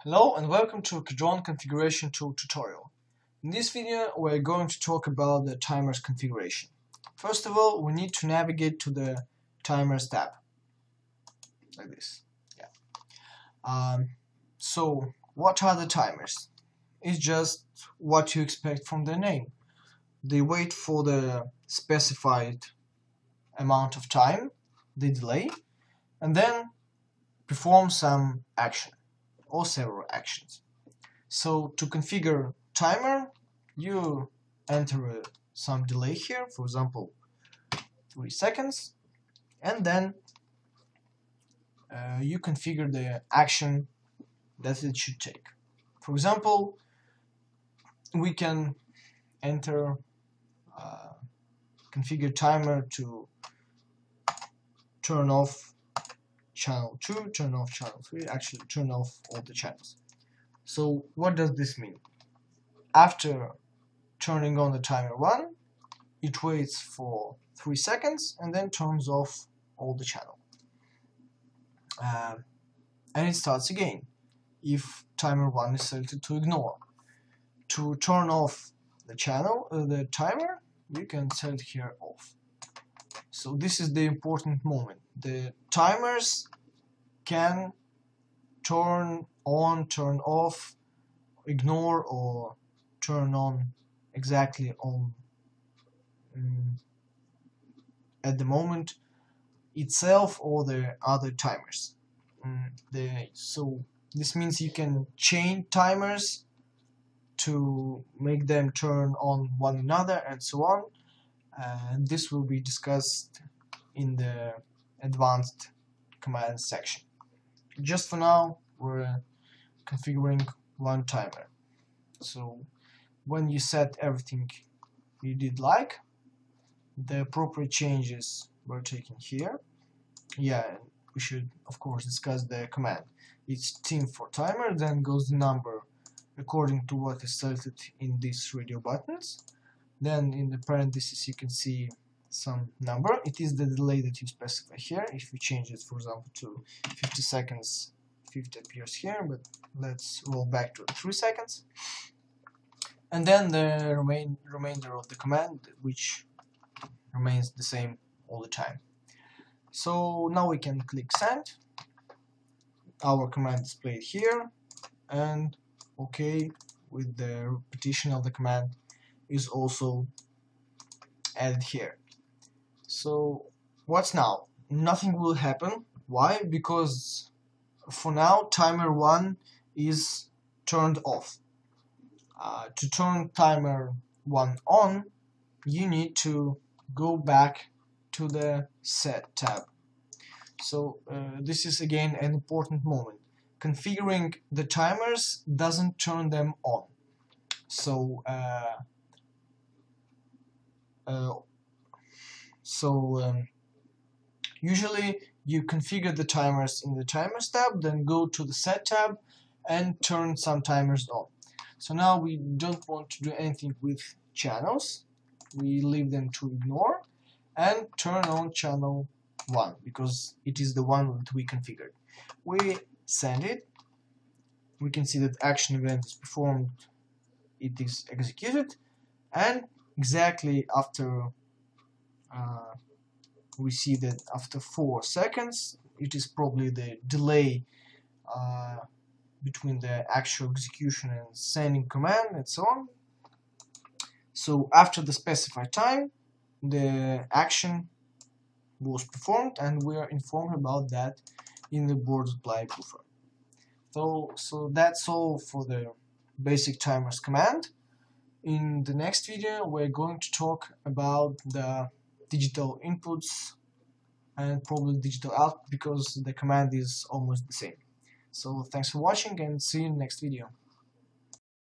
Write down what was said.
Hello and welcome to Kidron Configuration Tool tutorial. In this video we're going to talk about the timers configuration. First of all, we need to navigate to the timers tab, like this. So what are the timers? It's just what you expect from the name. They wait for the specified amount of time, the delay, and then perform some action or several actions. So to configure timer, you enter some delay here, for example 3 seconds, and then you configure the action that it should take. For example, we can enter configure timer to turn off channel 2, turn off channel 3, actually turn off all the channels. So what does this mean? After turning on the timer 1, it waits for 3 seconds and then turns off all the channel. And it starts again if timer 1 is selected to ignore. To turn off the channel, the timer, you can select here off. So this is the important moment. The timers can turn on, turn off, ignore, or turn on exactly on at the moment itself or the other timers. So this means you can chain timers to make them turn on one another and so on, and this will be discussed in the advanced commands section. Just for now, we're configuring one timer. So when you set everything you did like, the appropriate changes were taken here. We should of course discuss the command. It's team for timer, then goes the number according to what is selected in these radio buttons. Then in the parentheses you can see some number. It is the delay that you specify here. If we change it, for example, to 50 seconds, 50 appears here, but let's roll back to 3 seconds. And then the remainder of the command, which remains the same all the time. So now we can click send. Our command displayed here, and OK with the repetition of the command is also added here. So what's now? Nothing will happen. Why? Because for now timer 1 is turned off. To turn timer 1 on, you need to go back to the set tab. So this is again an important moment. Configuring the timers doesn't turn them on. So usually you configure the timers in the timers tab, then go to the set tab and turn some timers on. So now we don't want to do anything with channels. We leave them to ignore and turn on channel 1 because it is the one that we configured. We send it. We can see that action event is performed, it is executed, and exactly after we see that after 4 seconds, it is probably the delay between the actual execution and sending command and so on. So after the specified time, the action was performed, and we are informed about that in the board supply buffer. So that's all for the basic timers command. In the next video we're going to talk about the digital inputs and probably digital output, because the command is almost the same. So thanks for watching and see you in the next video.